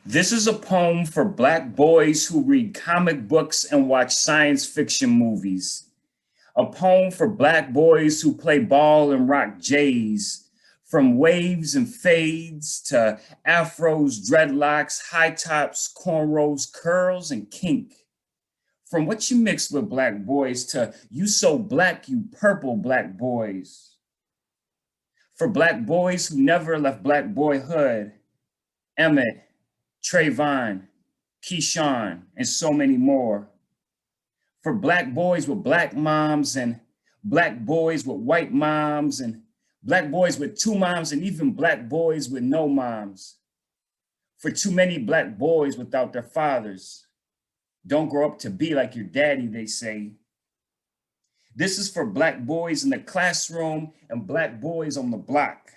This is a poem for Black boys who read comic books and watch science fiction movies. A poem for Black boys who play ball and rock J's. From waves and fades to afros, dreadlocks, high tops, cornrows, curls, and kink. From what you mix with Black boys to you so black, you purple Black boys. For Black boys who never left Black boyhood. Emmett, Trayvon, Keyshawn, and so many more. For Black boys with Black moms and Black boys with white moms and Black boys with two moms and even Black boys with no moms. For too many Black boys without their fathers. Don't grow up to be like your daddy, they say. This is for Black boys in the classroom and Black boys on the block.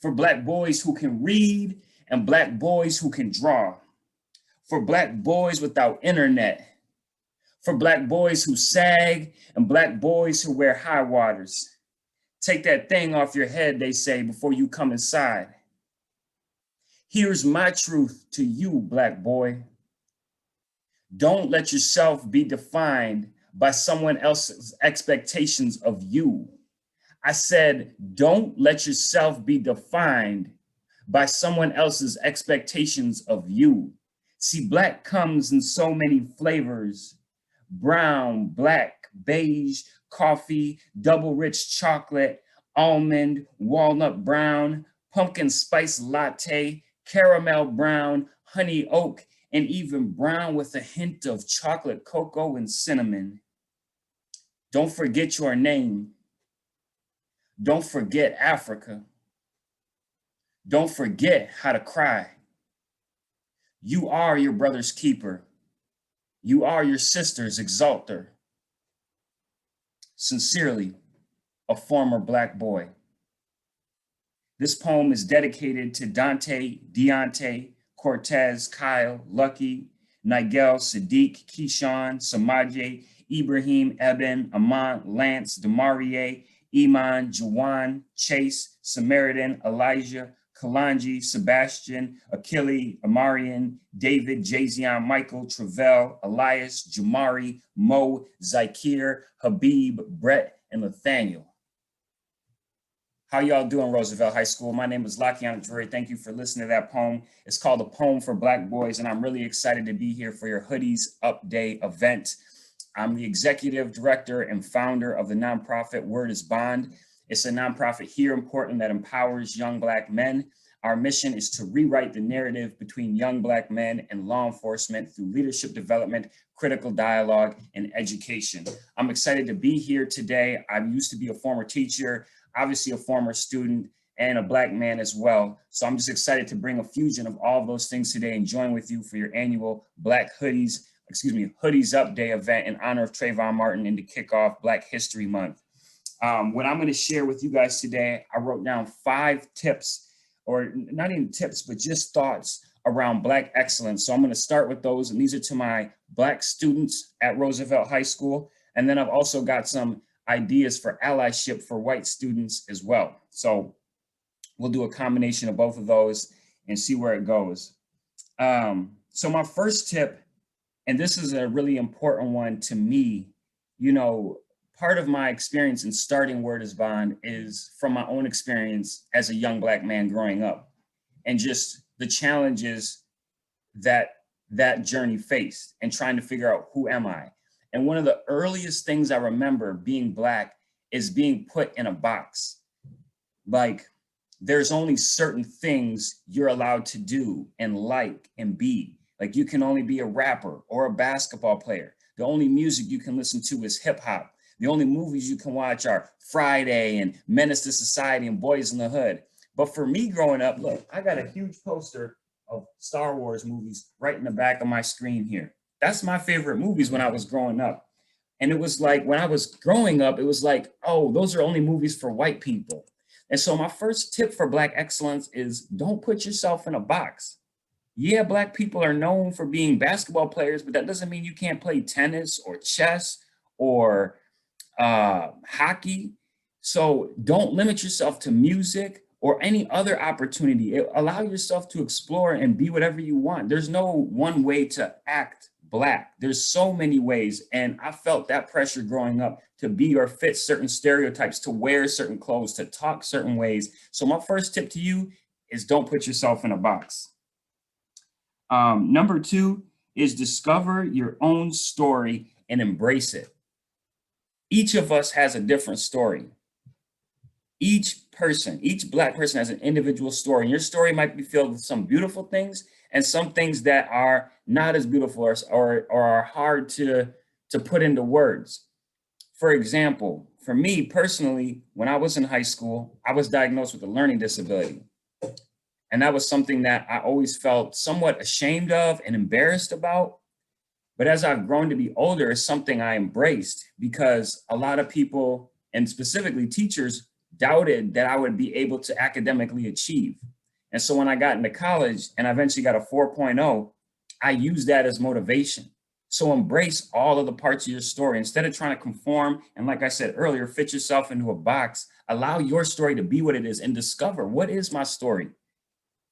For Black boys who can read and Black boys who can draw. For Black boys without internet. For Black boys who sag and Black boys who wear high waters. Take that thing off your head, they say, before you come inside. Here's my truth to you, Black boy. Don't let yourself be defined by someone else's expectations of you. I said, don't let yourself be defined by someone else's expectations of you. See, Black comes in so many flavors: brown, black, beige, coffee, double rich chocolate, almond, walnut brown, pumpkin spice latte, caramel brown, honey oak, and even brown with a hint of chocolate cocoa and cinnamon. Don't forget your name. Don't forget Africa. Don't forget how to cry. You are your brother's keeper. You are your sister's exalter. Sincerely, a former Black boy. This poem is dedicated to Dante, Deontay, Cortez, Kyle, Lucky, Nigel, Sadiq, Keyshawn, Samaje, Ibrahim, Eben, Amant, Lance, Demarie, Iman, Jawan, Chase, Samaritan, Elijah, Kalanji, Sebastian, Achille, Amarian, David, Jazion, Michael, Travell, Elias, Jamari, Mo, Zakir, Habib, Brett, and Nathaniel. How y'all doing, Roosevelt High School? My name is Lakayana Drury. Thank you for listening to that poem. It's called A Poem for Black Boys, and I'm really excited to be here for your Hoodies Up Day event. I'm the executive director and founder of the nonprofit Word is Bond. It's a nonprofit here in Portland that empowers young Black men. Our mission is to rewrite the narrative between young Black men and law enforcement through leadership development, critical dialogue, and education. I'm excited to be here today. I used to be a former teacher, obviously a former student, and a Black man as well. So I'm just excited to bring a fusion of all of those things today and join with you for your annual Hoodies Up Day event in honor of Trayvon Martin and to kick off Black History Month. What I'm going to share with you guys today, I wrote down 5 tips, or not even tips, but just thoughts around Black excellence. So I'm going to start with those, and these are to my Black students at Roosevelt High School. And then I've also got some ideas for allyship for white students as well. So we'll do a combination of both of those and see where it goes. So my first tip, and this is a really important one to me, part of my experience in starting Word is Bond is from my own experience as a young Black man growing up and just the challenges that journey faced and trying to figure out who am I. And one of the earliest things I remember being Black is being put in a box. Like, there's only certain things you're allowed to do and like and be. Like, you can only be a rapper or a basketball player. The only music you can listen to is hip hop. The only movies you can watch are Friday and Menace to Society and Boys in the Hood. But for me growing up, look, I got a huge poster of Star Wars movies right in the back of my screen here. That's my favorite movies when I was growing up. And it was like, when I was growing up, it was like, oh, those are only movies for white people. And so my first tip for Black excellence is don't put yourself in a box. Yeah, Black people are known for being basketball players, but that doesn't mean you can't play tennis or chess or hockey. So don't limit yourself to music or any other opportunity. Allow yourself to explore and be whatever you want. There's no one way to act Black. There's so many ways. And I felt that pressure growing up to be or fit certain stereotypes, to wear certain clothes, to talk certain ways. So my first tip to you is don't put yourself in a box. Number two is discover your own story and embrace it. Each of us has a different story. Each person, each Black person has an individual story. And your story might be filled with some beautiful things and some things that are not as beautiful or are hard to put into words. For example, for me personally, when I was in high school, I was diagnosed with a learning disability. And that was something that I always felt somewhat ashamed of and embarrassed about. But as I've grown to be older, it's something I embraced because a lot of people, and specifically teachers, doubted that I would be able to academically achieve. And so when I got into college and I eventually got a 4.0, I used that as motivation. So embrace all of the parts of your story. Instead of trying to conform, and like I said earlier, fit yourself into a box, allow your story to be what it is and discover, what is my story?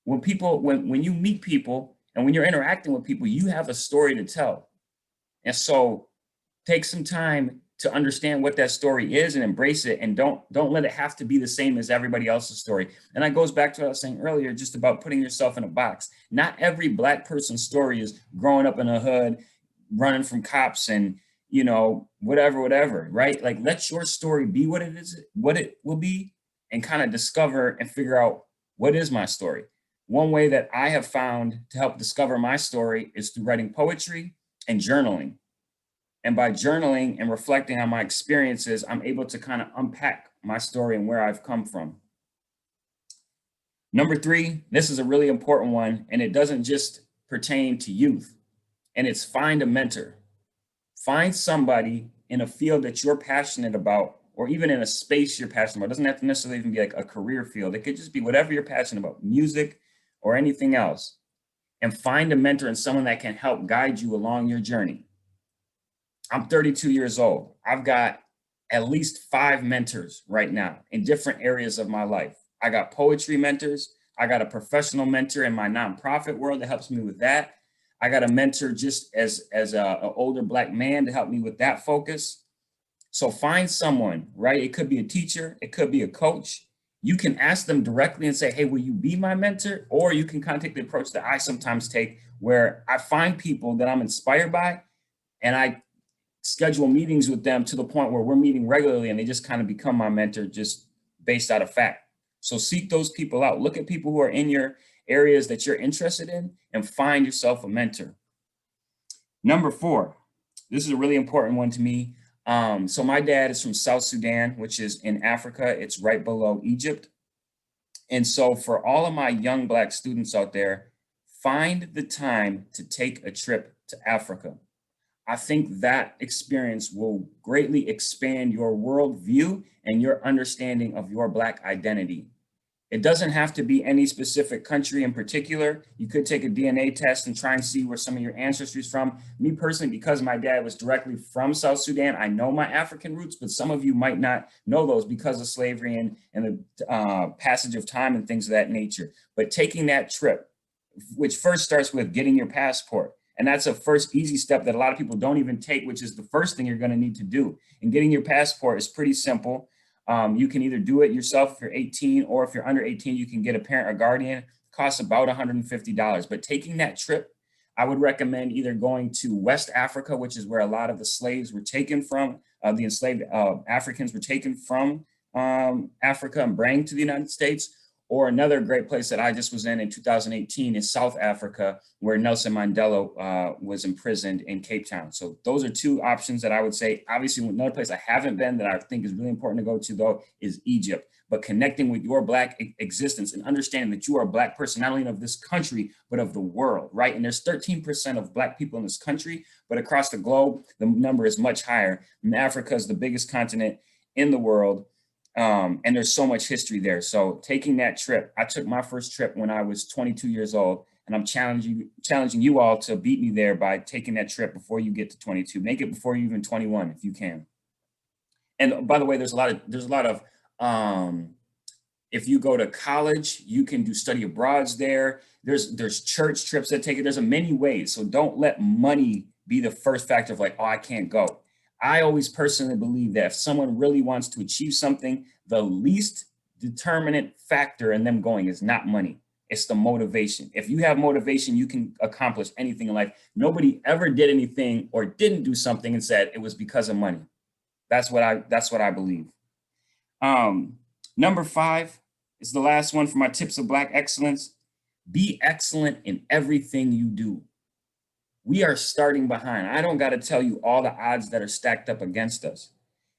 When you meet people and when you're interacting with people, you have a story to tell. And so take some time to understand what that story is and embrace it, and don't let it have to be the same as everybody else's story. And that goes back to what I was saying earlier, just about putting yourself in a box. Not every Black person's story is growing up in a hood, running from cops and, whatever, right? Like, let your story be what it is, what it will be, and kind of discover and figure out, what is my story? One way that I have found to help discover my story is through writing poetry and journaling. And by journaling and reflecting on my experiences, I'm able to kind of unpack my story and where I've come from. Number three, this is a really important one, and it doesn't just pertain to youth, and it's find a mentor. Find somebody in a field that you're passionate about, or even in a space you're passionate about. It doesn't have to necessarily even be like a career field. It could just be whatever you're passionate about, music or anything else. And find a mentor and someone that can help guide you along your journey. I'm 32 years old. I've got at least 5 mentors right now in different areas of my life. I got poetry mentors. I got a professional mentor in my nonprofit world that helps me with that. I got a mentor just as an older Black man to help me with that focus. So find someone, right? It could be a teacher. It could be a coach. You can ask them directly and say, hey, will you be my mentor? Or you can kind of take the approach that I sometimes take, where I find people that I'm inspired by and I schedule meetings with them to the point where we're meeting regularly and they just kind of become my mentor just based out of fact. So seek those people out. Look at people who are in your areas that you're interested in and find yourself a mentor. Number 4, this is a really important one to me. So my dad is from South Sudan, which is in Africa. It's right below Egypt. And so for all of my young Black students out there, find the time to take a trip to Africa. I think that experience will greatly expand your worldview and your understanding of your Black identity. It doesn't have to be any specific country in particular. You could take a DNA test and try and see where some of your ancestry is from. Me personally, because my dad was directly from South Sudan, I know my African roots, but some of you might not know those because of slavery and the passage of time and things of that nature. But taking that trip, which first starts with getting your passport. And that's a first easy step that a lot of people don't even take, which is the first thing you're going to need to do. And getting your passport is pretty simple. You can either do it yourself if you're 18, or if you're under 18, you can get a parent or guardian. It costs about $150. But taking that trip, I would recommend either going to West Africa, which is where a lot of the slaves were taken from, the enslaved Africans were taken from Africa and brought to the United States. Or another great place that I just was in 2018 is South Africa, where Nelson Mandela was imprisoned in Cape Town. So those are 2 options that I would say. Obviously, another place I haven't been that I think is really important to go to, though, is Egypt. But connecting with your Black existence and understanding that you are a Black person, not only of this country, but of the world, right? And there's 13% of Black people in this country, but across the globe, the number is much higher. And Africa is the biggest continent in the world. And there's so much history there. So taking that trip, I took my first trip when I was 22 years old, and I'm challenging you all to beat me there by taking that trip before you get to 22. Make it before you even 21 if you can. And by the way, there's a lot of If you go to college, you can do study abroads there. There's church trips that take it. There's a many ways. So don't let money be the first factor of like, oh, I can't go. I always personally believe that if someone really wants to achieve something, the least determinant factor in them going is not money. It's the motivation. If you have motivation, you can accomplish anything in life. Nobody ever did anything or didn't do something and said it was because of money. That's what I believe. Number 5 is the last one for my tips of Black excellence. Be excellent in everything you do. We are starting behind. I don't got to tell you all the odds that are stacked up against us.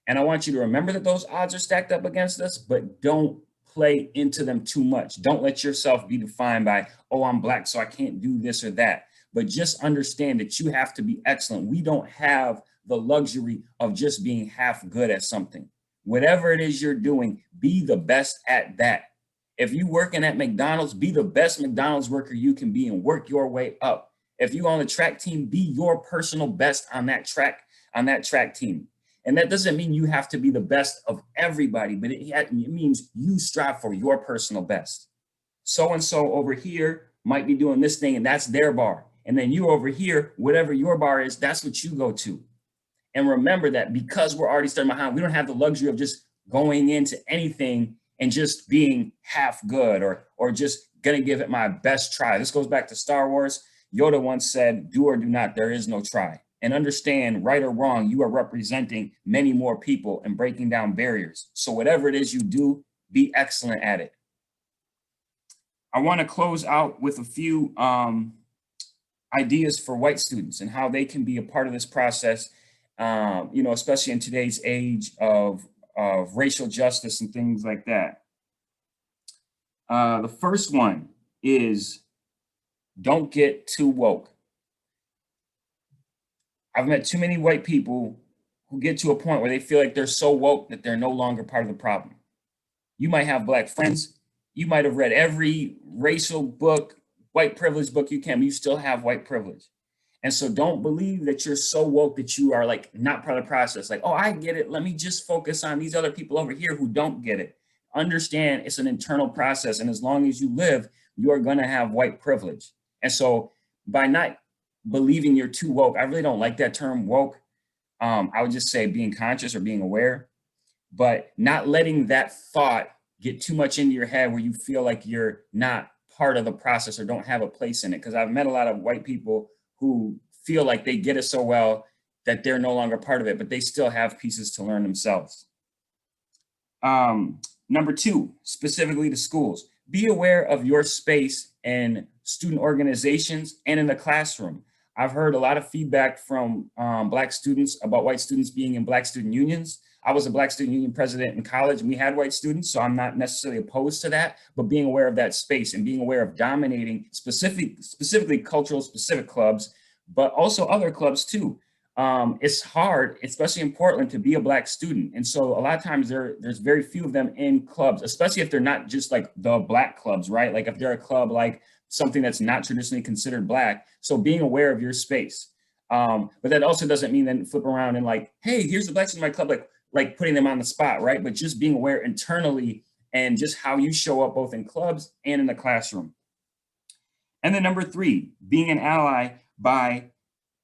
And I want you to remember that those odds are stacked up against us, but don't play into them too much. Don't let yourself be defined by, oh, I'm Black, so I can't do this or that. But just understand that you have to be excellent. We don't have the luxury of just being half good at something. Whatever it is you're doing, be the best at that. If you're working at McDonald's, be the best McDonald's worker you can be and work your way up. If you're on the track team, be your personal best on that track team. And that doesn't mean you have to be the best of everybody, but it means you strive for your personal best. So-and-so over here might be doing this thing and that's their bar. And then you over here, whatever your bar is, that's what you go to. And remember that because we're already starting behind, we don't have the luxury of just going into anything and just being half good or just gonna give it my best try. This goes back to Star Wars. Yoda once said, do or do not, there is no try. And understand, right or wrong, you are representing many more people and breaking down barriers. So whatever it is you do, be excellent at it. I want to close out with a few ideas for white students and how they can be a part of this process, especially in today's age of racial justice and things like that. The first one is don't get too woke. I've met too many white people who get to a point where they feel like they're so woke that they're no longer part of the problem. You might have Black friends. You might have read every racial book, white privilege book you can, but you still have white privilege. And so don't believe that you're so woke that you are like not part of the process. Like, oh, I get it. Let me just focus on these other people over here who don't get it. Understand it's an internal process. And as long as you live, you are going to have white privilege. And so by not believing you're too woke, I really don't like that term woke. I would just say being conscious or being aware, but not letting that thought get too much into your head where you feel like you're not part of the process or don't have a place in it. Because I've met a lot of white people who feel like they get it so well that they're no longer part of it, but they still have pieces to learn themselves. Number 2, specifically to schools, be aware of your space in student organizations and in the classroom. I've heard a lot of feedback from Black students about white students being in Black student unions. I was a Black student union president in college and we had white students, so I'm not necessarily opposed to that, but being aware of that space and being aware of dominating specifically cultural specific clubs, but also other clubs too. It's hard, especially in Portland, to be a Black student. And so a lot of times there's very few of them in clubs, especially if they're not just like the Black clubs, right? Like if they're a club like something that's not traditionally considered Black. So being aware of your space. But that also doesn't mean then flip around and like, hey, here's the Blacks in my club, like putting them on the spot, right? But just being aware internally and just how you show up both in clubs and in the classroom. And then number 3, being an ally by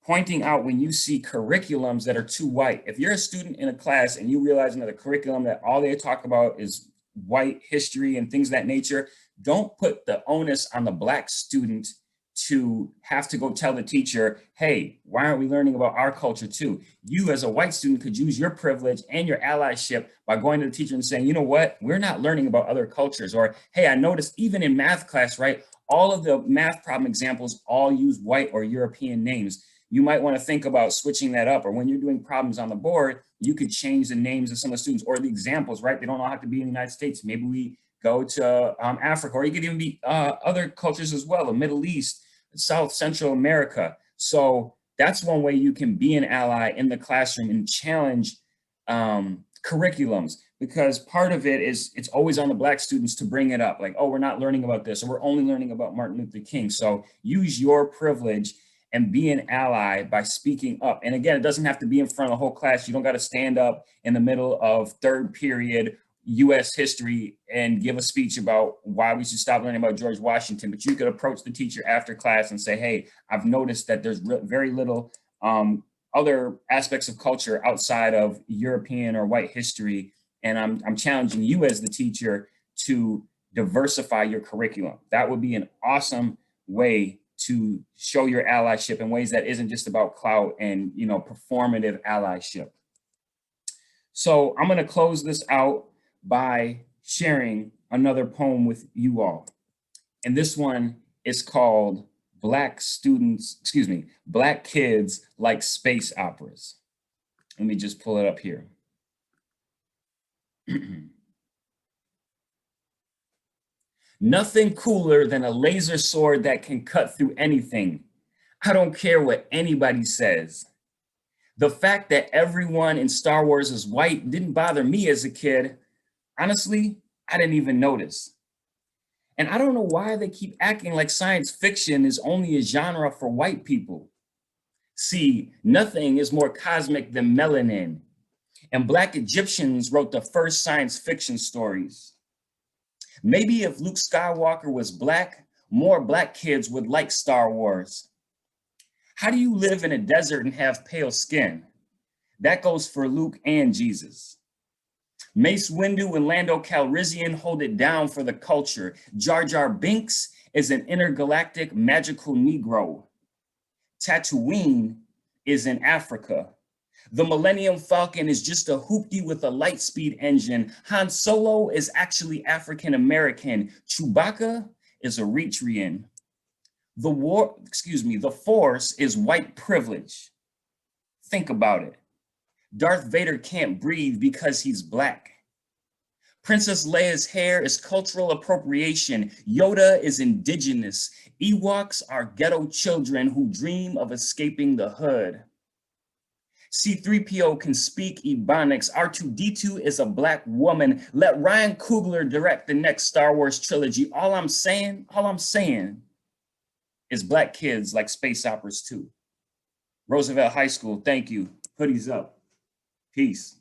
pointing out when you see curriculums that are too white. If you're a student in a class and you realize that the curriculum that all they talk about is white history and things of that nature, don't put the onus on the Black student to have to go tell the teacher, hey, why aren't we learning about our culture too? You as a white student could use your privilege and your allyship by going to the teacher and saying, you know what, we're not learning about other cultures. Or, hey, I noticed even in math class, right, all of the math problem examples all use white or European names. You might want to think about switching that up, or when you're doing problems on the board, you could change the names of some of the students or the examples, right? They don't all have to be in the United States. Maybe we go to Africa, or you could even be other cultures as well, the Middle East, South Central America. So that's one way you can be an ally in the classroom and challenge curriculums, because part of it is it's always on the Black students to bring it up. Like, oh, we're not learning about this, or we're only learning about Martin Luther King. So use your privilege and be an ally by speaking up. And again, it doesn't have to be in front of the whole class. You don't got to stand up in the middle of third period US history and give a speech about why we should stop learning about George Washington, but you could approach the teacher after class and say, hey, I've noticed that there's very little other aspects of culture outside of European or white history. And I'm challenging you as the teacher to diversify your curriculum. That would be an awesome way to show your allyship in ways that isn't just about clout and, you know, performative allyship. So I'm going to close this out by sharing another poem with you all. And this one is called Black Kids Like Space Operas. Let me just pull it up here. Nothing cooler than a laser sword that can cut through anything. I don't care what anybody says. The fact that everyone in Star Wars is white didn't bother me as a kid. Honestly, I didn't even notice. And I don't know why they keep acting like science fiction is only a genre for white people. See, nothing is more cosmic than melanin. And Black Egyptians wrote the first science fiction stories. Maybe if Luke Skywalker was Black, more Black kids would like Star Wars. How do you live in a desert and have pale skin? That goes for Luke and Jesus. Mace Windu and Lando Calrissian hold it down for the culture. Jar Jar Binks is an intergalactic magical Negro. Tatooine is in Africa. The Millennium Falcon is just a hoopty with a light-speed engine. Han Solo is actually African-American. Chewbacca is Eritrean. The Force is white privilege. Think about it. Darth Vader can't breathe because he's Black. Princess Leia's hair is cultural appropriation. Yoda is indigenous. Ewoks are ghetto children who dream of escaping the hood. C-3PO can speak Ebonics. R2-D2 is a Black woman. Let Ryan Coogler direct the next Star Wars trilogy. All I'm saying is Black kids like space operas too. Roosevelt High School, thank you. Hoodies up. Peace.